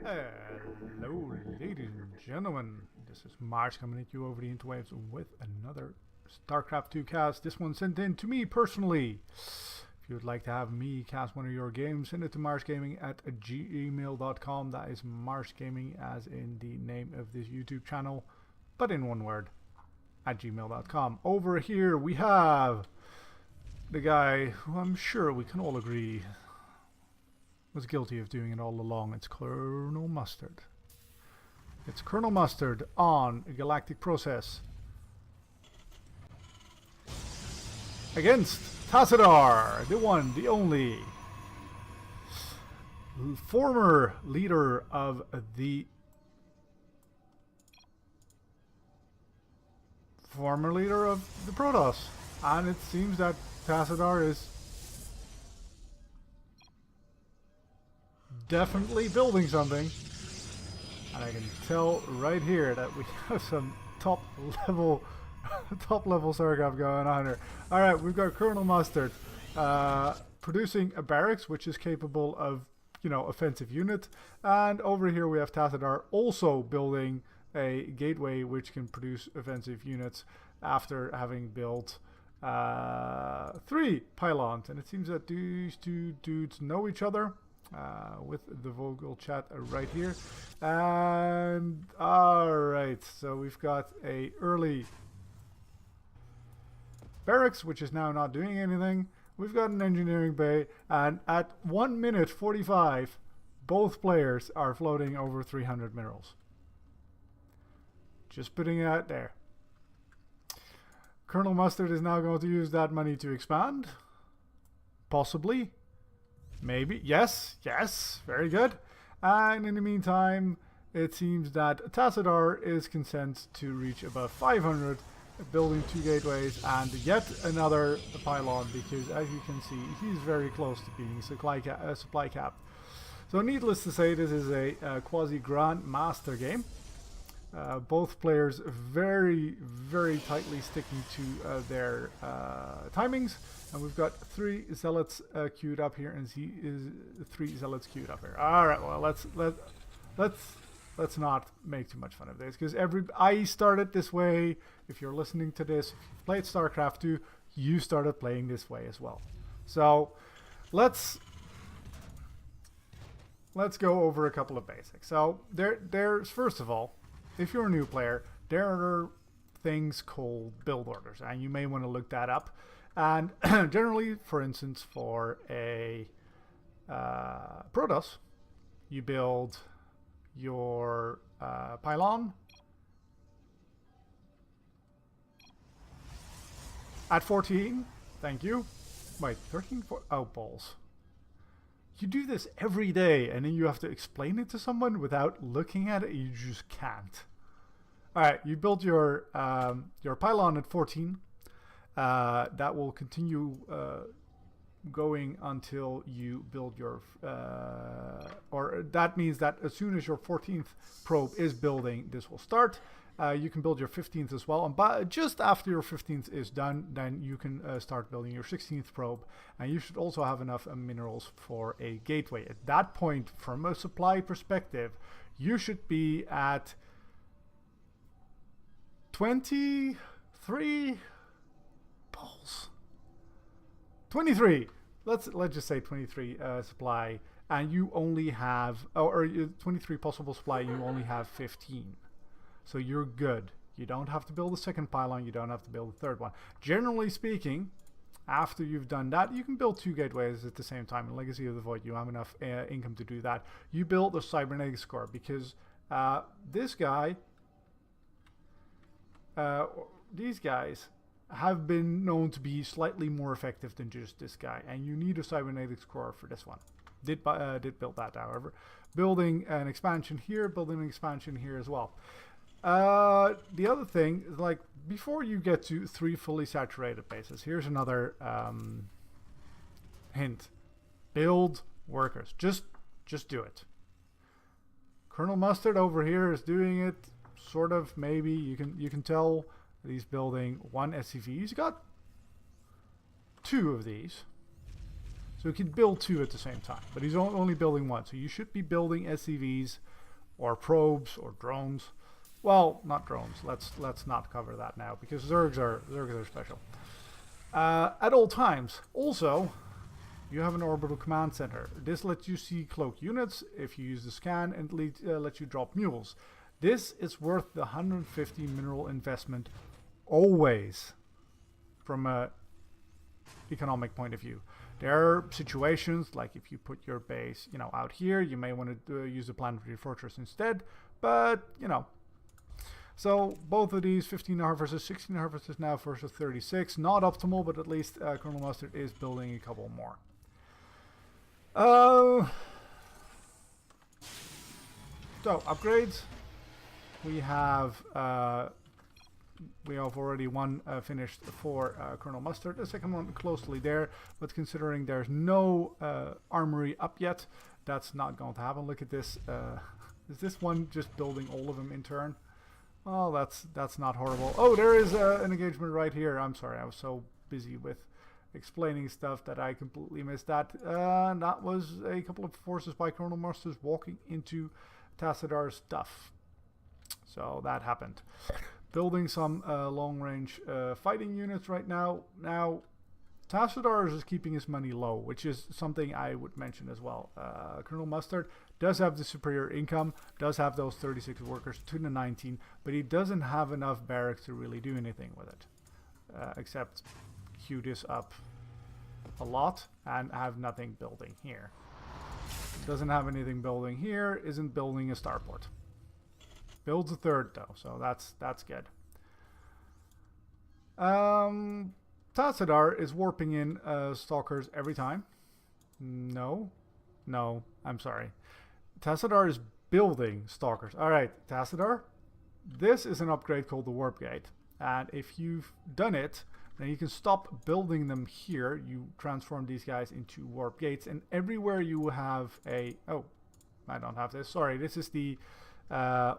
Hello, ladies and gentlemen. This is Mars coming at you over the interwaves with another StarCraft 2 cast. This one sent in to me personally. If you would like to have me cast one of your games, send it to marsgaming@gmail.com. That is Marsgaming as in the name of this YouTube channel, but in one word, at gmail.com. Over here we have the guy who I'm sure we can all agree was guilty of doing it all along. It's ColMustard. It's ColMustard on a Galactic Process against Tassadar, the one, the only former leader of the Protoss, and it seems that Tassadar is definitely building something, and I can tell right here that we have some top level StarCraft going on here. All right, we've got ColMustard producing a barracks which is capable of, you know, offensive unit, and over here we have Tassadar also building a gateway which can produce offensive units after having built 3 pylons, and it seems that these two dudes know each other. With the vocal chat right here. And alright, so we've got a early barracks which is now not doing anything. We've got an engineering bay, and at 1 minute 45 both players are floating over 300 minerals. Just putting it out there. ColMustard is now going to use that money to expand, possibly. Maybe. Yes. Very good. And in the meantime, it seems that Tassadar is content to reach above 500, building 2 gateways and yet another pylon, because as you can see, he's very close to being supply capped. So needless to say, this is a quasi-Grand Master game. Both players very tightly sticking to their timings, and we've got 3 zealots queued up here, and he is 3 zealots queued up here. All right, well let's not make too much fun of this, because I started this way. If you're listening to this, if you've played StarCraft 2, you started playing this way as well. So let's go over a couple of basics. So there's first of all, if you're a new player, there are things called build orders, and you may want to look that up. And generally, for instance, for a Protoss, you build your pylon at 14. Thank you. Wait, 13? Oh, balls. You do this every day, and then you have to explain it to someone without looking at it. You just can't. All right, you build your pylon at 14. That will continue going until you build your, or that means that as soon as your 14th probe is building, this will start. You can build your 15th as well, and just after your 15th is done, then you can start building your 16th probe, and you should also have enough minerals for a gateway. At that point, from a supply perspective, you should be at 23 balls. 23. Let's just say 23 supply, and you only have, or 23 possible supply. You only have 15. So you're good. You don't have to build a second pylon. You don't have to build a third one. Generally speaking, after you've done that, you can build 2 gateways at the same time. In Legacy of the Void, you have enough income to do that. You build a cybernetics core, because this guy, these guys have been known to be slightly more effective than just this guy, and you need a cybernetics core for this one. Did build that, however. Building an expansion here, building an expansion here as well. The other thing is, like, before you get to 3 fully saturated bases, here's another hint. Build workers. Just do it. ColMustard over here is doing it, sort of, maybe. You can tell that he's building 1 SCV. He's got 2 of these. So he can build 2 at the same time, but he's only building 1. So you should be building SCVs or probes or drones. Well, not drones. Let's not cover that now because Zergs are special. At all times. Also, you have an orbital command center. This lets you see cloaked units if you use the scan, and lets you drop mules. This is worth the 150 mineral investment always from a economic point of view. There are situations like if you put your base, out here, you may want to use a planetary fortress instead, but so both of these 15 harvests, 16 harvests now versus 36, not optimal, but at least ColMustard is building a couple more. So upgrades, we have already one finished for ColMustard, the second one closely there, but considering there's no armory up yet, that's not going to happen. Look at this. Is this one just building all of them in turn? Oh, that's not horrible. Oh, there is an engagement right here. I'm sorry, I was so busy with explaining stuff that I completely missed that. That was a couple of forces by ColMustard walking into Tassadar's stuff. So that happened. Building some long-range fighting units right now. Now, Tassadar is just keeping his money low, which is something I would mention as well. ColMustard does have the superior income, does have those 36 workers to the 19, but he doesn't have enough barracks to really do anything with it. Except queue this up a lot and have nothing building here. Doesn't have anything building here, isn't building a starport. Builds a third though, so that's good. Tassadar is warping in stalkers every time. No, I'm sorry. Tassadar is building stalkers. Alright, Tassadar, this is an upgrade called the Warp Gate. And if you've done it, then you can stop building them here. You transform these guys into Warp Gates, and everywhere you have a... Oh, I don't have this. Sorry, this is the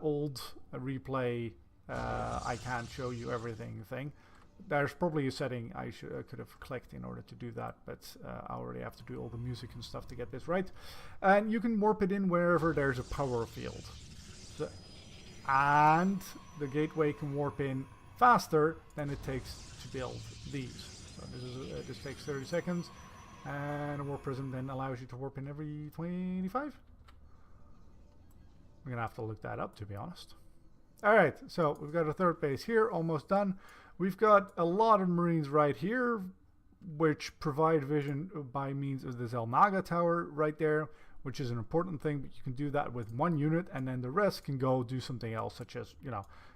old replay I can't show you everything thing. There's probably a setting I could have clicked in order to do that, but I already have to do all the music and stuff to get this right. And you can warp it in wherever there's a power field. So, and the gateway can warp in faster than it takes to build these. So this takes 30 seconds, and a warp prism then allows you to warp in every 25? We're gonna have to look that up, to be honest. Alright, so we've got a third base here, almost done. We've got a lot of Marines right here, which provide vision by means of the Zelnaga tower right there, which is an important thing, but you can do that with one unit, and then the rest can go do something else, such as,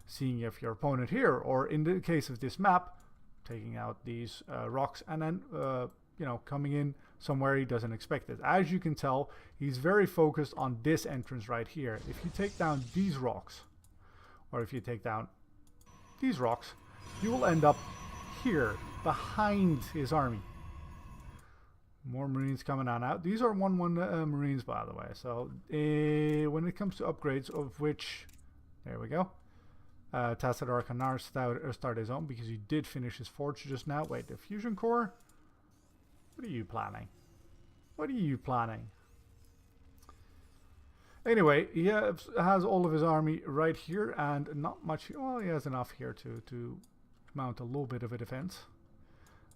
seeing if your opponent here, or in the case of this map, taking out these rocks, and then, coming in somewhere he doesn't expect it. As you can tell, he's very focused on this entrance right here. If you take down these rocks, or if you take down these rocks, you will end up here, behind his army. More Marines coming on out. These are 1-1 Marines, by the way. So, when it comes to upgrades, of which, there we go. Tassadar can now start his own, because he did finish his forge just now. Wait, the fusion core? What are you planning? What are you planning? Anyway, he has all of his army right here, and not much. Well, he has enough here to mount a little bit of a defense.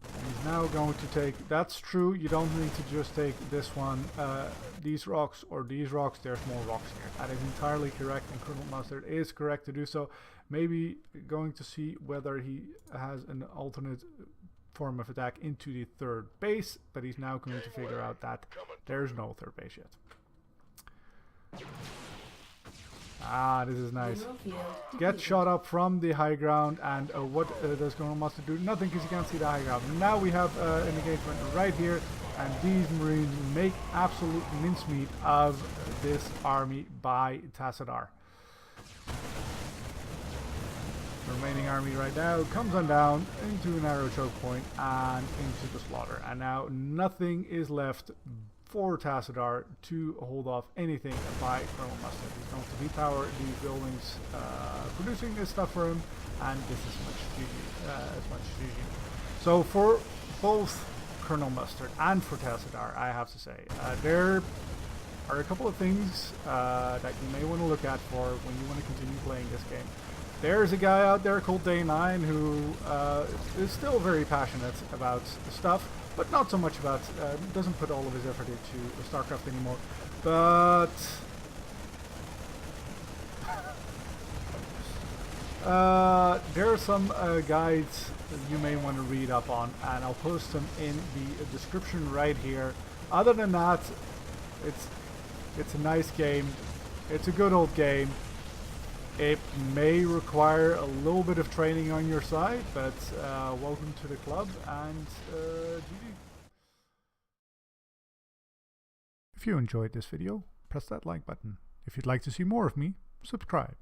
And he's now going to take... That's true, you don't need to just take this one, these rocks, or these rocks. There's more rocks here. That is entirely correct, and ColMustard is correct to do so. Maybe going to see whether he has an alternate form of attack into the third base, but he's now going to figure out that there's no third base yet. Ah, this is nice. Get shot up from the high ground, and what does ColMustard do? Nothing, because you can't see the high ground. Now we have an engagement right here, and these Marines make absolute mincemeat of this army by Tassadar. The remaining army right now comes on down into a narrow choke point and into the slaughter. And now nothing is left for Tassadar to hold off anything by ColMustard. He's going to depower these buildings, producing this stuff for him, and this is much GG. So for both ColMustard and for Tassadar, I have to say, they're are a couple of things that you may want to look at for when you want to continue playing this game. There's a guy out there called Day9 who is still very passionate about stuff, but not so much about, doesn't put all of his effort into StarCraft anymore. But there are some guides that you may want to read up on, and I'll post them in the description right here. Other than that, it's a nice game. It's a good old game. It may require a little bit of training on your side, but welcome to the club, and GG. If you enjoyed this video, press that like button. If you'd like to see more of me, subscribe.